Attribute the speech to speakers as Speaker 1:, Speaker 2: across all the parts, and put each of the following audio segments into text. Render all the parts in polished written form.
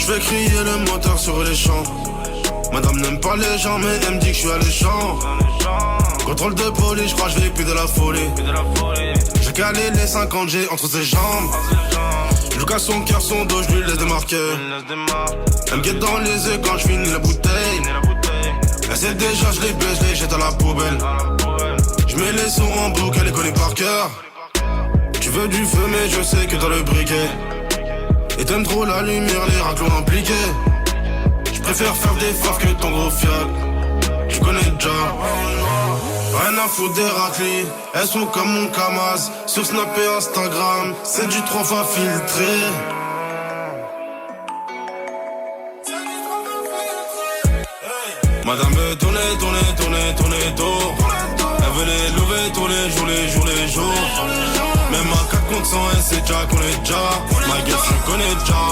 Speaker 1: je vais crier le moteur sur les champs. Madame n'aime pas les gens mais elle me dit que je suis alléchant. Contrôle de police, je crois que je vais plus de la folie. J'ai calé les 50 G entre ses jambes. Je casse son cœur, son dos, je lui laisse démarquer. Elle me guette dans les yeux quand je finis la bouteille. Elle sait déjà, je les baisse, je les jette à la poubelle. Je mets les sons en boucle, elle les connaît par cœur. Tu veux du feu mais je sais que t'as le briquet. Et t'aimes trop la lumière, les raclons impliqués. Je préfère faire des faves que ton gros fiac. Tu connais déjà. Rien à foutre des raclis, elles sont comme mon Kamaz. Sur Snap et Instagram, c'est du 3 fois filtré. Madame veut tourner, tour. Elle veut les lever tous les jours. Même à 4 contre 100, elle sait déjà qu'on est déjà. Ma gueule, tu connais déjà.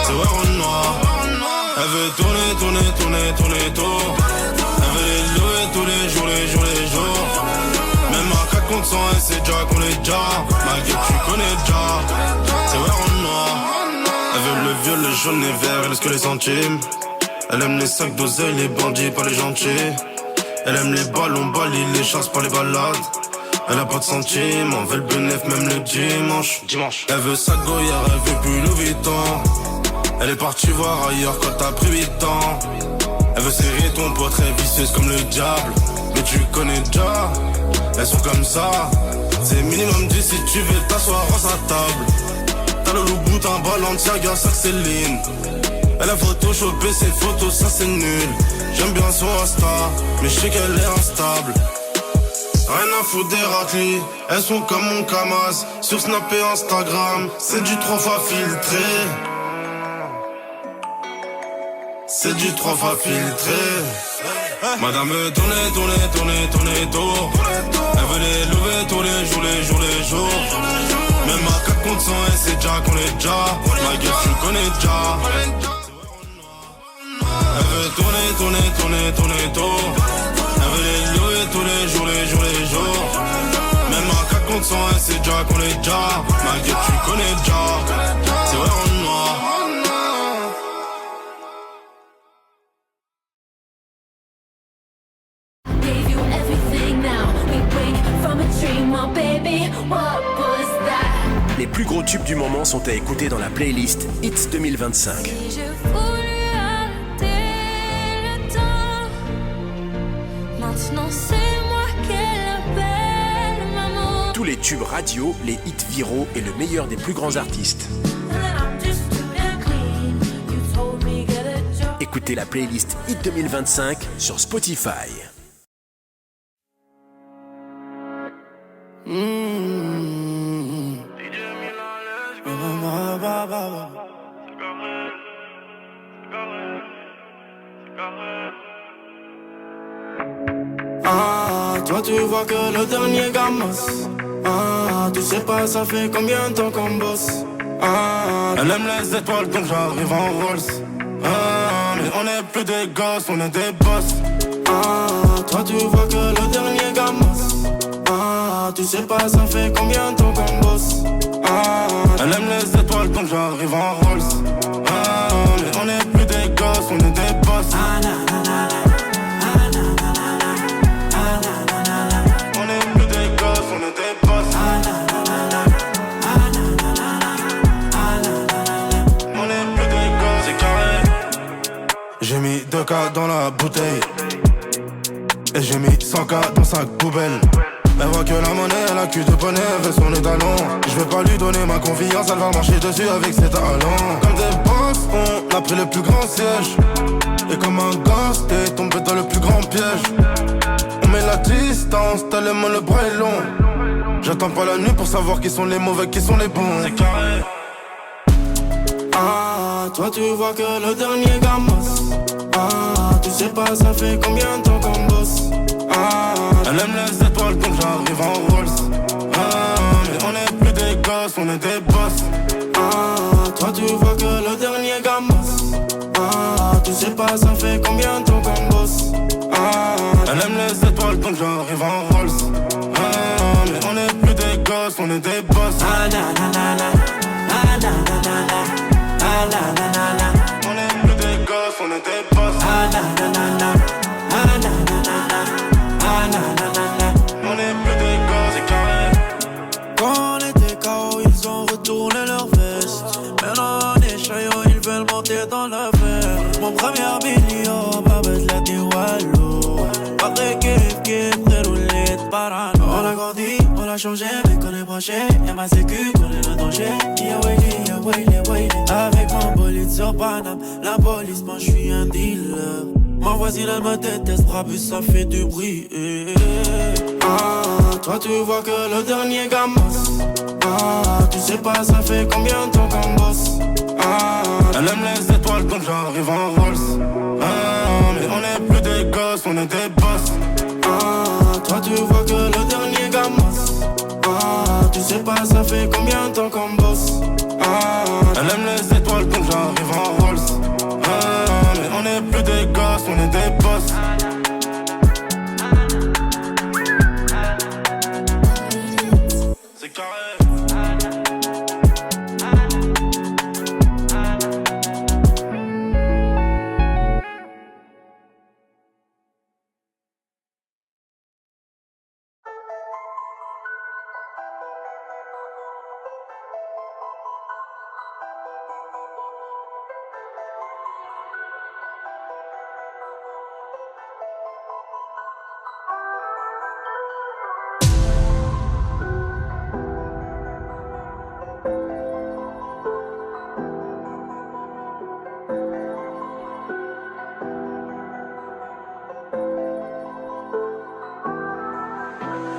Speaker 1: C'est vrai en noir. Elle veut tourner, tour. Elle veut les lever tous les jours. Même à 4 contre 100, elle sait déjà qu'on est déjà. Ma gueule, tu connais déjà. C'est vrai en noir. Elle veut le viol, le jaune et vert, elle laisse que les centimes. Elle aime les sacs d'oseille, les bandits, pas les gentils. Elle aime les ballons, balis, les chasses, pas les balades. Elle a pas de centimes, on veut le bénéf même le dimanche. Elle veut sa goyard, elle veut plus Louis Vuitton. Elle est partie voir ailleurs quand t'as pris 8 ans. Elle veut serrer ton poids très vicieuse comme le diable. Mais tu connais déjà, elles sont comme ça. C'est minimum 10 si tu veux t'asseoir à sa table. T'as le loup bout, un Balenciaga, ça c'est Céline. Elle a photoshopé ses photos, ça c'est nul. J'aime bien son Insta, mais je sais qu'elle est instable. Rien à foutre des raclis, elles sont comme mon Kamaz. Sur Snap et Instagram, c'est du 3 fois filtré. C'est du 3 fois filtré. Madame veut tourner, tour. Elle veut les lever tous les jours. Même à 4 contre 100, elle sait déjà qu'on est déjà. Ma gueule, tu connais déjà. Elle veut tourner, tour. Elle veut les lever tous les jours. Même à 4 contre 100, elle sait déjà qu'on est déjà. Ma gueule, tu connais déjà. C'est vrai en noir.
Speaker 2: Les plus gros tubes du moment sont à écouter dans la playlist Hits 2025.
Speaker 3: Maintenant c'est moi qu'elle appelle maman.
Speaker 2: Tous les tubes radio, les hits viraux et le meilleur des plus grands artistes. Écoutez la playlist Hit 2025 sur Spotify.
Speaker 1: Ah, toi tu vois que le dernier gamas. Ah, tu sais pas ça fait combien de temps qu'on bosse. Ah, elle aime les étoiles donc j'arrive en Rolls. Ah, mais on est plus des gosses, on est des boss. Ah, toi tu vois que le dernier gamas. Ah, tu sais pas ça fait combien de temps qu'on bosse. Ah, elle aime les étoiles donc j'arrive en Rolls. Ah, mais on est plus des gosses, on est des boss. Ah, na, na, na, na. J'ai mis 2K dans la bouteille et j'ai mis 100K dans sa poubelle. Elle voit que la monnaie, elle a cul de bonnet, elle veut son étalon. Je vais pas lui donner ma confiance, elle va marcher dessus avec ses talons. Comme des boss, on a pris le plus grand siège. Et comme un gosse, t'es tombé dans le plus grand piège. On met la distance, tellement le bras est long. J'attends pas la nuit pour savoir qui sont les mauvais, qui sont les bons. C'est carré. Ah, toi tu vois que le dernier gamas. Ah, tu sais pas ça fait combien de temps qu'on bosse. Ah, elle aime les étoiles donc j'arrive en Rolls. Ah, mais on est plus des gosses, on est des boss. Ah, toi tu vois que le dernier gamas. Ah, tu sais pas ça fait combien de temps qu'on bosse. Ah, elle aime les étoiles donc j'arrive en Rolls. Ah, mais on est plus des gosses, on est des boss. Ah, na, na, na, na. Ah, na, na, na, na. Ah, na, na, na, na.
Speaker 4: première million, pas bête la Wallo. Pas très kiff, très roulé de parano. On a grandi, on a changé, mais qu'on est branché. Y'a ma sécu, qu'on est le danger. Yeah, wait. Avec mon bolide sur Paname, la police pense que j'suis un dealer. Ma voisine elle me déteste, brabus ça fait du bruit. Ah, toi tu vois que le dernier gamas. Ah, tu sais pas ça fait combien de temps qu'on bosse. Ah,
Speaker 1: elle aime les étoiles donc j'arrive en Rolls. Ah, mais on est plus des gosses, on est des boss.
Speaker 4: Ah, toi tu vois que le dernier gamas. Ah, tu sais pas ça fait combien de temps qu'on bosse. Ah,
Speaker 1: elle aime les étoiles donc j'arrive en Rolls. Ah, mais on est plus des gosses, on est des boss. C'est carré.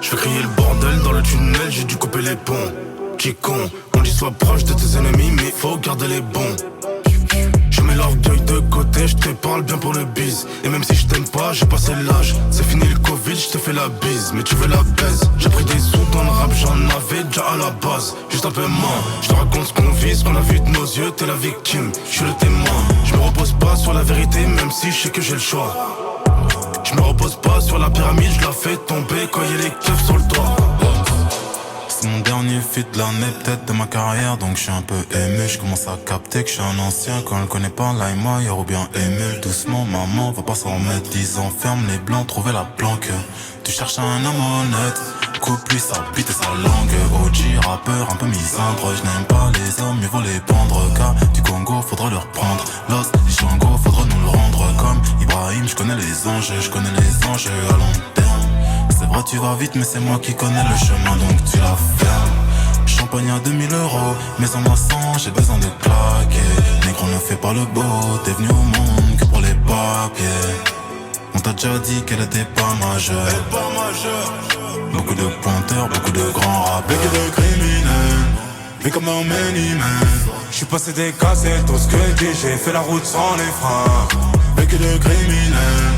Speaker 1: Je fais crier le bordel dans le tunnel, j'ai dû couper les ponts. T'es con, on dit sois proche de tes ennemis, mais faut garder les bons. Je mets l'orgueil de côté, je te parle bien pour le bise. Et même si je t'aime pas, j'ai passé l'âge. C'est fini le Covid, je te fais la bise, mais tu veux la baise. J'ai pris des sous dans le rap, j'en avais déjà à la base. Juste un peu moins, je te raconte ce qu'on vit, ce qu'on a vu de nos yeux, t'es la victime, je suis le témoin. Je me repose pas sur la vérité, même si je sais que j'ai le choix. Je me repose pas sur la pyramide, je la fais tomber quand y'a les keufs sur le toit.
Speaker 5: C'est mon dernier feat de l'année, peut-être de ma carrière, donc je suis un peu ému. Je commence à capter que je suis un ancien. Quand elle connaît pas LimeWire ou bien Emule. Doucement maman, va pas s'en remettre. 10 ans, ferme les blancs, trouver la planque. Tu cherches un homme honnête, coupe-lui sa bite et sa langue. OG, rappeur, un peu misandre. Je n'aime pas les hommes, mieux vaut les pendre. Car du Congo, faudra le reprendre. Los, les Shango, faudra nous le rendre. Comme Ibrahim, je connais les anges à long terme. C'est vrai tu vas vite mais c'est moi qui connais le chemin donc tu la fermes. Champagne à 2000 €, maison à 100, j'ai besoin de claquer. Négro ne fait pas le beau, t'es venu au monde que pour les papiers. On t'a déjà dit qu'elle était pas majeure. Beaucoup de pointeurs, beaucoup de grands rappeurs.
Speaker 1: Beaucoup de criminels, mais comme dans Many Men. J'suis passé des cassettes, tout ce que je dis, j'ai fait la route sans les freins. Beaucoup de criminels,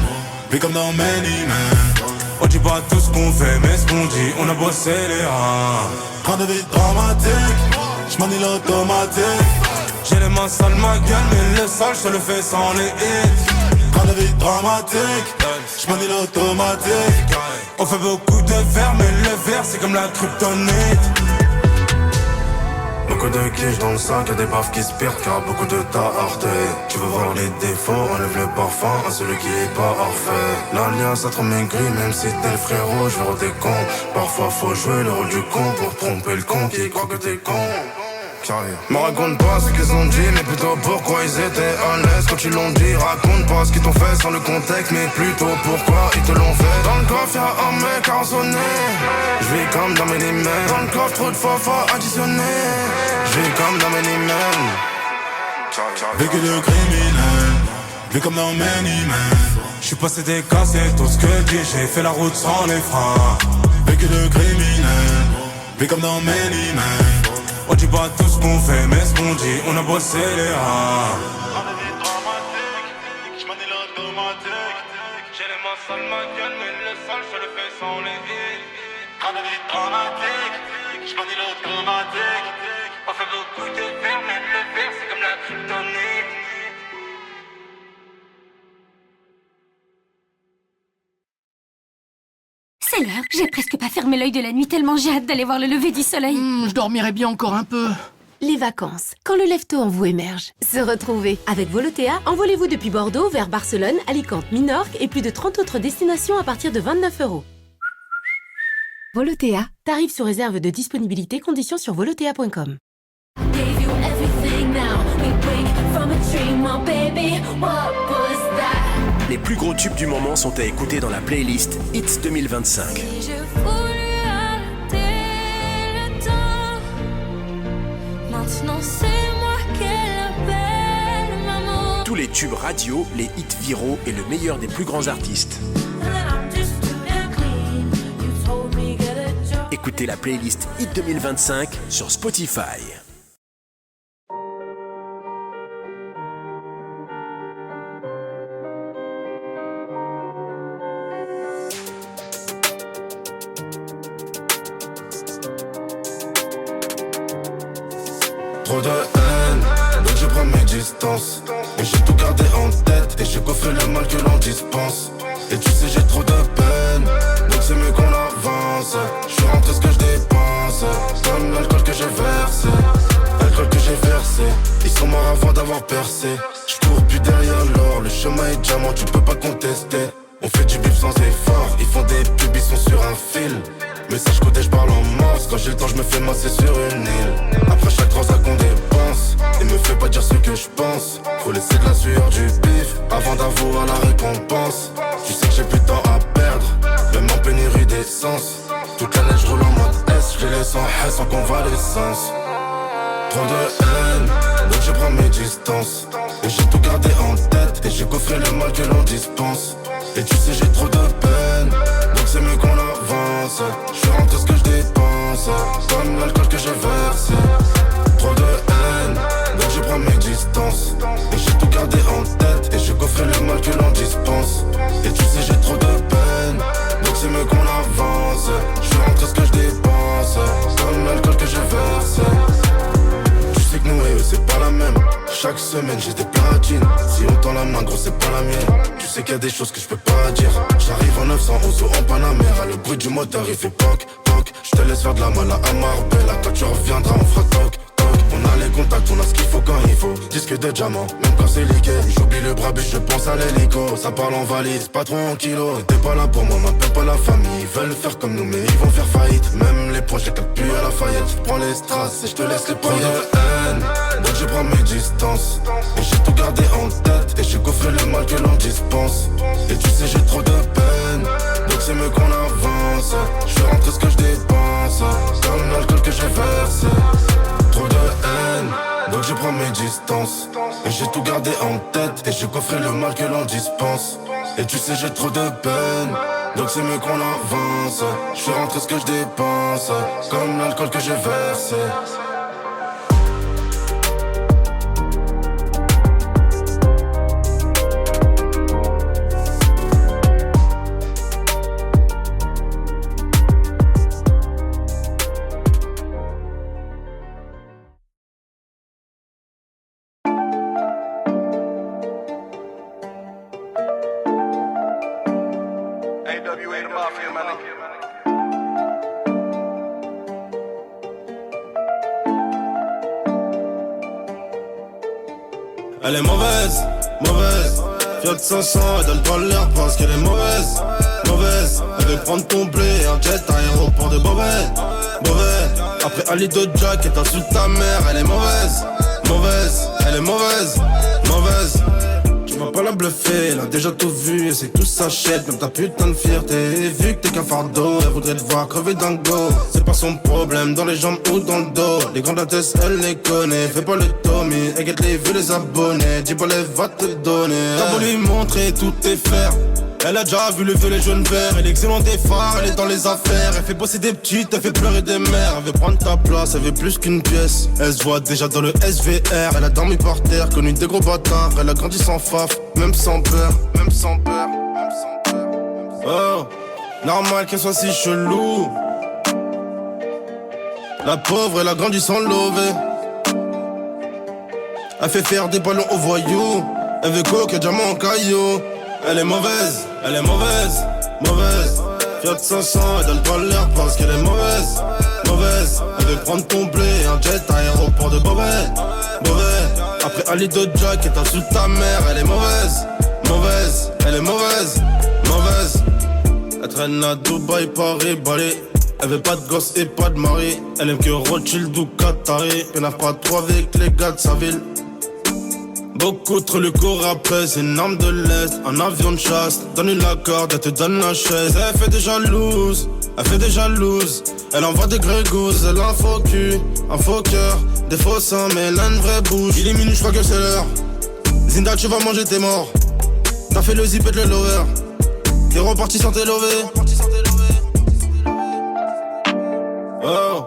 Speaker 1: mais comme dans Many Men. On dit pas tout ce qu'on fait, mais ce qu'on dit, on a bossé les reins. Train de vie dramatique, j'manie l'automatique. J'ai les mains sales, ma gueule, mais le sale, je le fais sans les hits. Train de vie dramatique, j'manie l'automatique. On fait beaucoup de verre, mais le verre, c'est comme la kryptonite. Beaucoup de clichés dans le sac, y'a des baffes qui se perdent car beaucoup de tas heurté. Tu veux voir les défauts, enlève le parfum à celui qui est pas parfait. L'alliance a trop maigri, même si t'es le frérot, je vais des cons. Parfois faut jouer le rôle du con pour tromper le con qui croit que t'es con. Me raconte pas ce qu'ils ont dit, mais plutôt pourquoi ils étaient à l'aise quand ils l'ont dit. Raconte pas ce qu'ils t'ont fait sans le contexte, mais plutôt pourquoi ils te l'ont fait. Dans le coffre y'a un mec arçonné, j'vis comme dans mes limits. Dans le coffre trop de fois additionné, j'vis comme dans mes limits. Vécu de criminel, vu comme dans Many Men. J'suis passé des cassettes, tout ce que je dis, j'ai fait la route sans les freins. Vécu de criminel, vu comme dans Many Men. On dit pas tout ce qu'on fait, mais ce qu'on dit, on a bossé les reins. J'manie l'automatique. J'ai les mains sales, ma gueule, mais le sale, je le fais sans les hits. Train de vie dramatique, j'manie l'automatique. On fait beaucoup de verre, mais le verre, c'est comme la kryptonite.
Speaker 6: C'est l'heure, j'ai presque pas fermé l'œil de la nuit tellement j'ai hâte d'aller voir le lever du soleil.
Speaker 7: Je dormirais bien encore un peu.
Speaker 8: Les vacances, quand le lève-tôt en vous émerge. Se retrouver. Avec Volotea, envolez-vous depuis Bordeaux vers Barcelone, Alicante, Minorque et plus de 30 autres destinations à partir de 29 €. Volotea, tarif sous réserve de disponibilité, conditions sur volotea.com.
Speaker 3: Gave you everything now. We wake from a dream. Dis-moi baby, what was that?
Speaker 2: Les plus gros tubes du moment sont à écouter dans la playlist Hits 2025.
Speaker 3: Si je voulais arrêter le temps, maintenant c'est moi qu'elle appelle maman.
Speaker 2: Tous les tubes radio, les hits viraux et le meilleur des plus grands artistes. Écoutez la playlist Hit 2025 sur Spotify.
Speaker 1: Trop de haine, donc je prends mes distances. Et j'ai tout gardé en tête, et j'ai coffré le mal que l'on dispense. Et tu sais j'ai trop de peine, donc c'est mieux qu'on avance. Je suis rentré ce que je dépense, comme l'alcool que j'ai versé. L'alcool que j'ai versé, ils sont morts avant d'avoir percé. Je cours plus derrière l'or, le chemin est diamant, tu peux pas contester. On fait du bif sans effort, ils font des pubs, ils sont sur un fil. Message codé, je parle en morse. Quand j'ai le temps, je me fais masser sur une île. Après chaque transac qu'on dépense, et me fais pas dire ce que je pense. Faut laisser de la sueur du bif avant d'avoir la récompense. Tu sais que j'ai plus de temps à perdre, même en pénurie d'essence. Toute l'année je roule en mode S, je les laisse en haine sans convalescence. Trop de haine, donc je prends mes distances. Et j'ai tout gardé en tête, et j'ai coffré le mal que l'on dispense. Et tu sais j'ai trop de peine, donc c'est mieux qu'on avance. Je suis rentré ce que je dépense, comme l'alcool que j'ai versé. Trop de haine, donc je prends mes distances. Et j'ai tout gardé en tête, et j'ai coffré le mal que l'on dispense. Et tu sais j'ai trop de peine, donc c'est mieux qu'on avance. Je suis rentré ce que je dépense, comme l'alcool que j'ai versé. Tu sais que nous et eux c'est pas la même. Chaque semaine j'ai des platines. Si on tend la main gros c'est pas la mienne. Tu sais qu'il y a des choses que je peux pas dire. J'arrive en 911 ou en Panamera. Le bruit du moteur il fait poc, poc. Je te laisse faire de la mala à Marbella. Quand tu reviendras on fera toc, toc. On a les contacts, on a ce qu'il faut quand il faut. Disque de diamant, même quand c'est liqué. J'oublie le bras je pense à l'hélico. Ça parle en valise, pas trop en kilo. T'es pas là pour moi, m'appelle pas la famille. Ils veulent faire comme nous mais ils vont faire faillite. Même les projets capent plus à la faillite. Je prends les strass et je te laisse les paillettes. De haine, donc je prends mes distances. Et j'ai tout gardé en tête, et j'ai coffré le mal que l'on dispense. Et tu sais j'ai trop de peine, donc c'est mieux qu'on avance. Je suis rentré ce que je dépense, comme l'alcool que j'ai versé. Trop de haine, donc je prends mes distances. Et j'ai tout gardé en tête, et j'ai coffré le mal que l'on dispense. Et tu sais j'ai trop de peine, donc c'est mieux qu'on avance. Je suis rentré ce que je dépense, comme l'alcool que j'ai versé. Elle est mauvaise, mauvaise. Fiat 500, elle donne pas l'air parce qu'elle est mauvaise, mauvaise. Elle veut prendre ton blé, un jet à aéroport de Beauvais, mauvais. Après Ali de Jack et t'insultes ta mère. Elle est mauvaise, mauvaise. Elle est mauvaise, mauvaise. Tu vas pas la bluffer, elle a déjà tout vu et c'est que tout s'achète, même ta putain de fierté. Et vu que t'es qu'un fardeau, elle voudrait te voir crever d'un go. C'est pas son problème, dans les jambes ou dans le dos. Les grandes adresses, elle les connaît. Fais pas le Tommy, elle guette les vues, les abonnés. Dis pas les va te donner. T'as beau lui montrer tout tes fers, elle a déjà vu le vieux, les jeunes verts. Elle est excellente des phares, elle est dans les affaires. Elle fait bosser des petites, elle fait pleurer des mères. Elle veut prendre ta place, elle veut plus qu'une pièce. Elle se voit déjà dans le SVR. Elle a dormi par terre, connu des gros bâtards. Elle a grandi sans faf, même sans peur, même sans peur, même sans peur. Oh, normal qu'elle soit si chelou. La pauvre, elle a grandi sans lever. Elle fait faire des ballons aux voyous. Elle veut coque, diamant en caillou. Elle est mauvaise, elle est mauvaise, mauvaise. Fiat 500, elle donne pas l'air parce qu'elle est mauvaise, mauvaise. Elle veut prendre ton blé, un jet à aéroport de Beauvais, mauvais. Après Ali de Jack et t'insultes ta mère. Elle est mauvaise, mauvaise. Elle est mauvaise, mauvaise. Elle traîne à Dubaï, Paris, Bali. Elle veut pas de gosse et pas de mari. Elle aime que Rothschild ou Qatari. Elle n'a pas trop avec les gars de sa ville. Beaucoup trop le cours après, c'est une arme de l'Est, un avion de chasse. Donne la corde, elle te donne la chaise. Elle fait des jalouses, elle fait des jalouses. Elle envoie des grégouses, elle a un faux cul, un faux cœur, des faux seins, mais elle a une vraie bouche. Il est minuit, je crois que c'est l'heure. Zinda, tu vas manger tes morts. T'as fait le zip et le lover. T'es reparti sans tes lovés. Oh,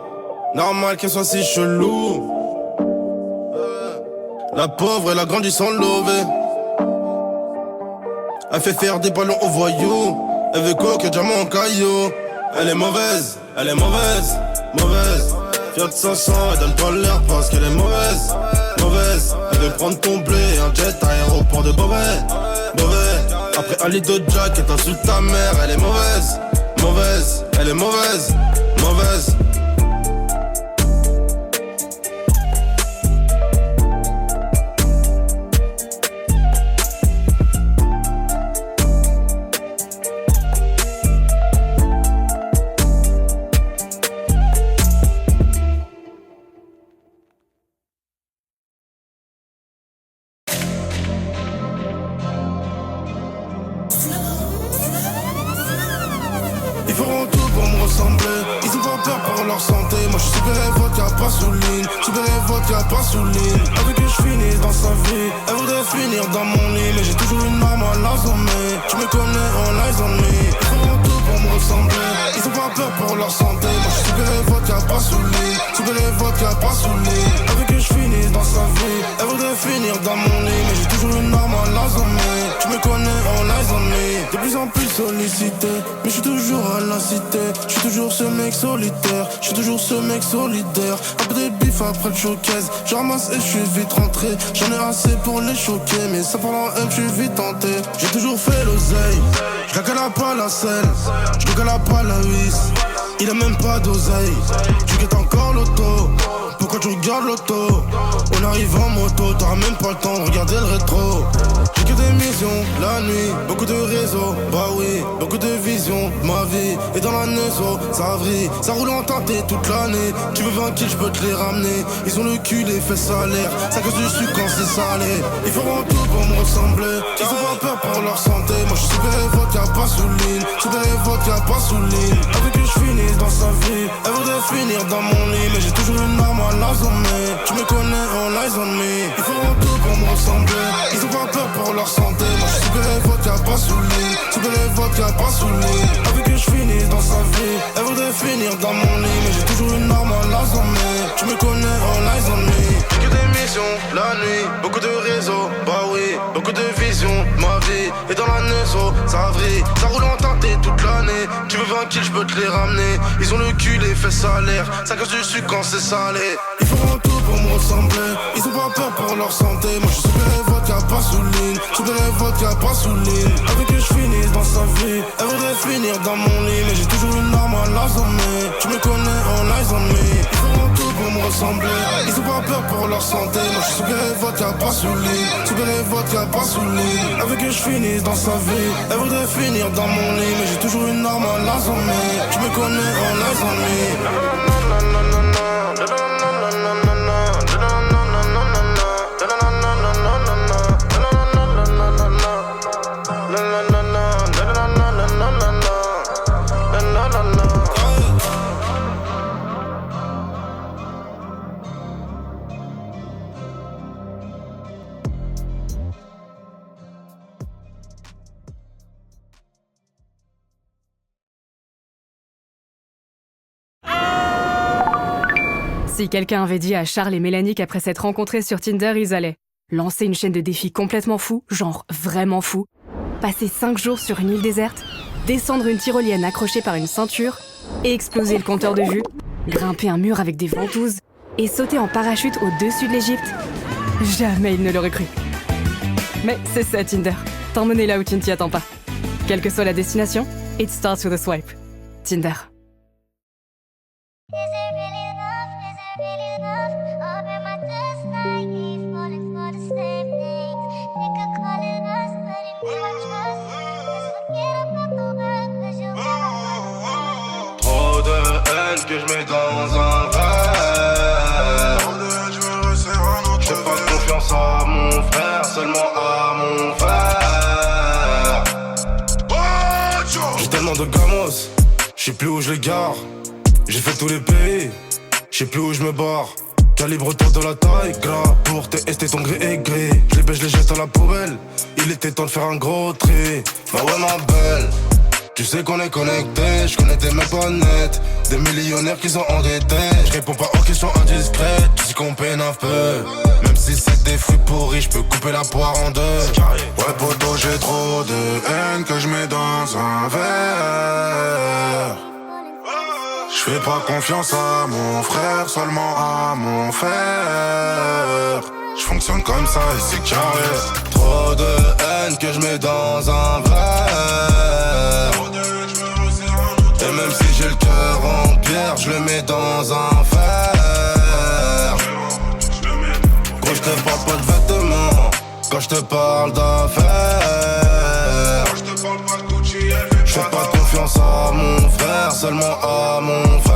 Speaker 1: normal qu'elle soit si chelou. La pauvre, elle a grandi sans lever. Elle fait faire des ballons aux voyous. Elle veut coque et diamant en caillou. Elle est mauvaise, mauvaise. Fiat 500, elle donne pas l'air parce qu'elle est mauvaise. Elle veut prendre ton blé, un jet à aéroport de Beauvais. Après un lit de Jack et t'insultes ta mère. Elle est mauvaise, elle est mauvaise. Ils feront tout pour me ressembler. Ils ont pas peur pour leur santé. Moi je suis super vodka, pas sous ligne. Super vodka, pas sous ligne. Elle veut que je finisse dans sa vie. Elle voudrait finir dans mon lit. Mais j'ai toujours une arme à l'assommé. Tu me connais, all eyes on me. Ils feront tout pour me ressembler. Ils ont pas peur pour leur santé. Moi je suis super vodka, pas sous ligne. Super vodka, pas sous ligne. Elle veut que je finisse dans sa vie. Elle voudrait finir dans mon lit. Mais j'ai toujours une arme à l'assommé. Tu me connais, all eyes on me. De plus en plus sollicité. Mais je suis toujours à la cité. Je suis toujours ce mec solitaire. Je suis toujours ce mec solidaire. Un peu de bif après le showcase. Je ramasse et je suis vite rentré. J'en ai assez pour les choquer. Mais ça pendant un je suis vite tenté. J'ai toujours fait l'oseille. Je la cala pas la selle. Je ne cala pas la vis. Il a même pas d'oseille. Tu guettes encore l'auto. Pourquoi tu regardes l'auto? On arrive en moto. T'auras même pas le temps de regarder le rétro. J'ai que des missions, la nuit, beaucoup de réseaux, bah oui, beaucoup de visions, ma vie est dans la neuzo, ça vrille, ça roule en teinté toute l'année. Tu veux 20 kills, je peux te les ramener. Ils ont le cul, les fesses salaires, ça cause du sucre quand c'est salé. Ils feront tout pour me ressembler, ils ont pas peur pour leur santé. Moi je suis super vodka, pas sous ligne, super vodka, pas sous ligne. Avec que je finisse dans sa vie, elle voudrait finir dans mon lit. Mais j'ai toujours une arme à l'assommé. Tu me connais, all eyes on me. Ils feront tout pour me ressembler, ils ont pas peur pour leur santé. Moi je suis super vodka, pas sous ligne, super vodka, pas sous ligne. Avec que je finisse dans sa vie, elle voudrait finir dans mon lit. Mais j'ai toujours une arme à l'assommé. Tu me connais, all eyes on me. J'ai que des missions, la nuit, beaucoup de réseaux, bah oui, beaucoup de visions, ma vie est dans la neuzo, ça vrille, ça roule en teinté toute l'année. Tu veux 20 kills, je peux te les ramener. Ils ont le cul, les fesses salaires, ça casse du sucre quand c'est salé. Ils feront tout pour me ressembler, ils ont pas peur pour leur santé. Moi je suis super vodka, pas sous ligne, super vodka, pas sous ligne. Avec que je finisse dans sa vie, elle voudrait finir dans mon lit. Mais j'ai toujours une arme à l'assommé. Tu me connais, all eyes on me. Ils feront tout pour me ressembler, ils ont pas peur pour leur santé. Moi je suis super vodka, pas sous ligne, super vodka, pas sous ligne. Avec que je finisse dans sa vie, elle voudrait finir dans mon lit. Mais j'ai toujours une arme à l'assommé. Tu me connais, all eyes on me.
Speaker 9: Si quelqu'un avait dit à Charles et Mélanie qu'après s'être rencontrés sur Tinder, ils allaient lancer une chaîne de défis complètement fou, genre vraiment fou, passer 5 jours sur une île déserte, descendre une tyrolienne accrochée par une ceinture, et exploser le compteur de vue, grimper un mur avec des ventouses, et sauter en parachute au-dessus de l'Égypte, jamais ils ne l'auraient cru. Mais c'est ça Tinder, t'emmener là où tu ne t'y attends pas. Quelle que soit la destination, it starts with a swipe. Tinder.
Speaker 1: Trop de haine que je mets dans un verre. J'ai pas confiance à mon frère. gosses, je sais plus où je les gare. J'ai fait tous les pays, je sais plus où je me barre. Calibre autour de la taille, gras. Pour tester ton gré et gris. Je les baisse, je les jette à la poubelle. Il était temps de faire un gros tri. Bah ouais ma belle, tu sais qu'on est connectés. Je connais tes mecs pas nets, des millionnaires qui sont endettés. Je réponds pas aux questions indiscrètes. Tu sais qu'on peine un peu. Même si c'est des fruits pourris, je peux couper la poire en deux. Ouais poto, j'ai trop de haine que je mets dans un verre. Je fais pas confiance à mon frère, seulement à mon frère. Je fonctionne comme ça et c'est carré. Trop de haine que je mets dans un verre. Et même si j'ai le cœur en pierre, je le mets dans un fer. Quand je te parle pas de vêtements, quand je te parle d'affaires. Je fais pas confiance à mon frère, seulement à mon frère.